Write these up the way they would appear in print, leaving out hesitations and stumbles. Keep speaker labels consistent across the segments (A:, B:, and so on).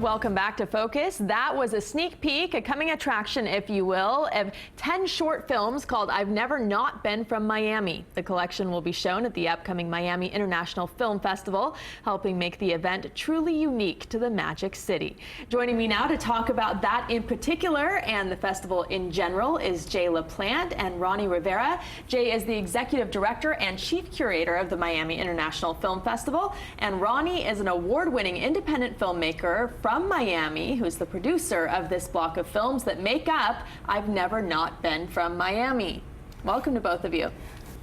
A: Welcome back to Focus. That was a sneak peek, a coming attraction, if you will, of 10 short films called I've Never Not Been from Miami. The collection will be shown at the upcoming Miami International Film Festival, helping make the event truly unique to the Magic City. Joining me now to talk about that in particular and the festival in general is Jaie Laplante and Ronnie Rivera. Jaie is the executive director and chief curator of the Miami International Film Festival, and Ronnie is an award-winning independent filmmaker from Miami who's the producer of this block of films that make up I've Never Not Been from Miami. Welcome to both of you.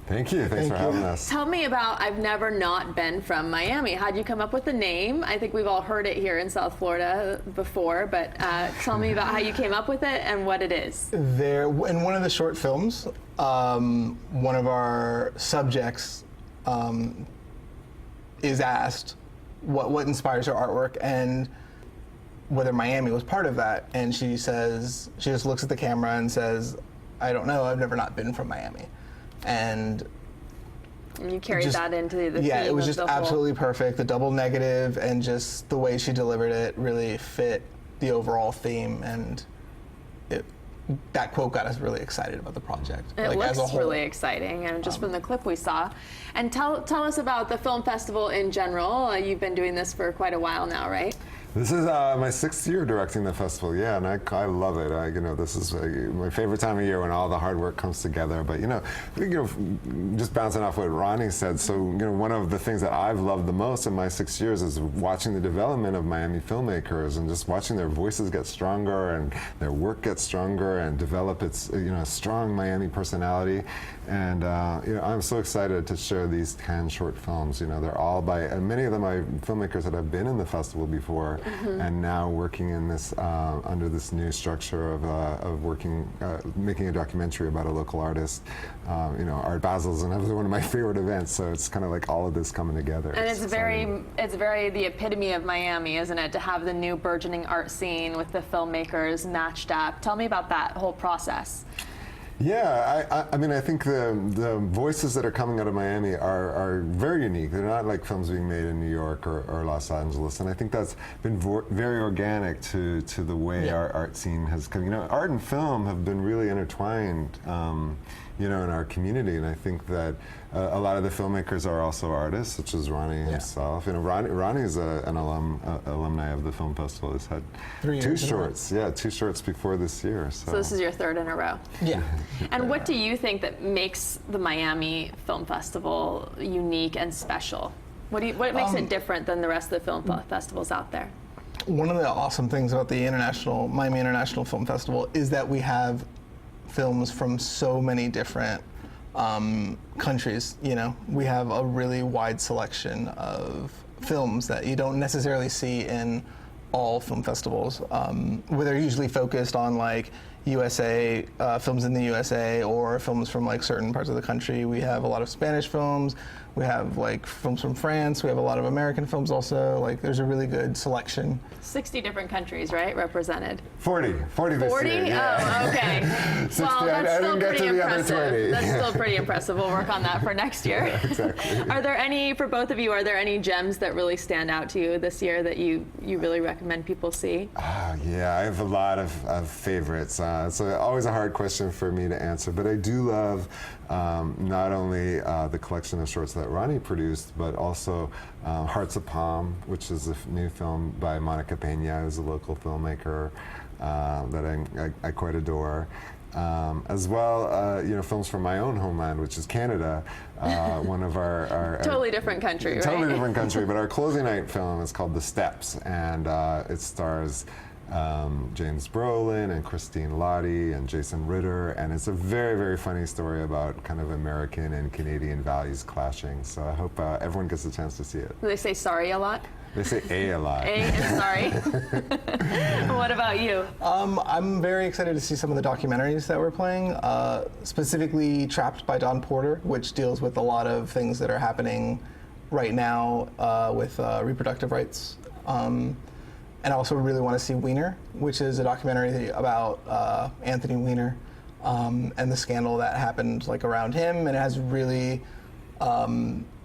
B: Thank you. Thanks for having us.
A: Tell me about I've Never Not Been from Miami. How'd you come up with the name? I think we've all heard it here in South Florida before, but tell me about how you came up with it and what it is.
C: There, in one of the short films, one of our subjects is asked what inspires her artwork and whether Miami was part of that. And she says, she just looks at the camera and says, I don't know, I've never not been from Miami. And
A: you carried that into the
C: yeah,
A: theme
C: it was
A: of
C: just absolutely perfect. The double negative and just the way she delivered it really fit the overall theme, and that quote got us really excited about the project.
A: It looks really exciting, and just from the clip we saw. And tell us about the film festival in general. You've been doing this for quite a while now, right?
B: This is my 6th year directing the festival, yeah, and I love it. This is my favorite time of year when all the hard work comes together. But just bouncing off what Ronnie said, so one of the things that I've loved the most in my 6 years is watching the development of Miami filmmakers and just watching their voices get stronger and their work get stronger and develop its strong Miami personality. And I'm so excited to share these 10 short films. They're all by many of them are filmmakers that have been in the festival before. Mm-hmm. And now working in this under this new structure of working, making a documentary about a local artist. Art Basil's another one of my favorite events. So it's kind of like all of this coming together.
A: And it's very the epitome of Miami, isn't it? To have the new burgeoning art scene with the filmmakers matched up. Tell me about that whole process.
B: Yeah, I think the voices that are coming out of Miami are very unique. They're not like films being made in New York or Los Angeles, and I think that's been very organic to the way our art scene has come. Art and film have been really intertwined, in our community, and I think that a lot of the filmmakers are also artists, such as Ronnie himself. Ronnie is an alumni of the film festival. He's had 2 shorts, 2 shorts before this year. So
A: this is your 3rd in a row.
C: Yeah.
A: And what do you think that makes the Miami Film Festival unique and special? What makes it different than the rest of the film festivals out there?
C: One of the awesome things about the Miami International Film Festival is that we have films from so many different countries. We have a really wide selection of films that you don't necessarily see in all film festivals, where they're usually focused on like USA, films in the USA, or films from like certain parts of the country. We have a lot of Spanish films. We have like films from France. We have a lot of American films also. Like there's a really good selection.
A: 60 different countries, right, represented?
B: 40 this
A: 40?
B: year. Yeah.
A: Oh, okay.
B: 60,
A: well, that's still pretty impressive. That's still pretty impressive. We'll work on that for next year.
B: Yeah, exactly.
A: For both of you, are there any gems that really stand out to you this year that you really recommend people see?
B: Yeah, I have a lot of favorites. It's always a hard question for me to answer, but I do love not only the collection of shorts that Ronnie produced, but also Hearts of Palm, which is a new film by Monica Pena, who's a local filmmaker that I quite adore. As well, films from my own homeland, which is Canada. One of our
A: totally different country, right?
B: Totally different country, but our closing night film is called The Steps, and it stars James Brolin and Christine Lottie and Jason Ritter, and it's a very, very funny story about kind of American and Canadian values clashing. So I hope everyone gets a chance to see it.
A: Do they say sorry a lot?
B: They say a lot.
A: And sorry. What about you?
C: I'm very excited to see some of the documentaries that we're playing, specifically Trapped by Don Porter, which deals with a lot of things that are happening right now with reproductive rights. And I also really want to see Weiner, which is a documentary about Anthony Weiner and the scandal that happened around him, and it has really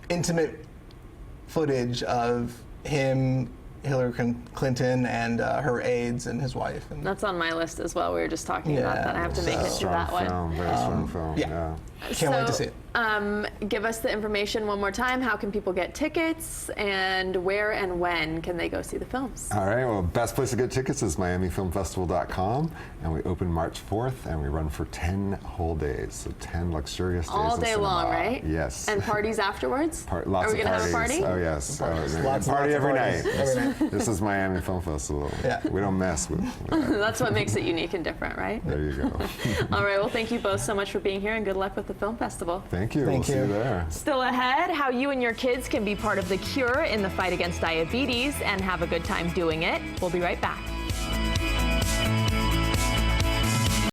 C: intimate footage of him Hillary Clinton and her aides and his wife. And
A: That's on my list as well. We were just talking about that. I have to make it to that one.
B: Film, very strong film.
C: yeah. Can't wait to see it.
A: Give us the information one more time. How can people get tickets, and where and when can they go see the films?
B: All right, well, best place to get tickets is MiamiFilmFestival.com, and we open March 4th, and we run for 10 whole days, so 10 luxurious days
A: All
B: of
A: day
B: cinema.
A: long, right?
B: Yes.
A: And parties afterwards?
B: Lots
A: Are we
B: of
A: going to have a
B: parties.
A: party?
B: Oh, yes.
C: Lots
B: Party
C: of
B: every
C: parties.
B: night.
C: Every night.
B: This is Miami Film Festival.
C: Yeah.
B: We don't mess with
A: That's what makes it unique and different, right?
B: There you go.
A: All right, well, thank you both so much for being here, and good luck with the film festival.
B: Thank you.
C: Thank
B: we'll see
C: you.
B: you there.
A: Still ahead, how you and your kids can be part of the cure in the fight against diabetes and have a good time doing it. We'll be right back.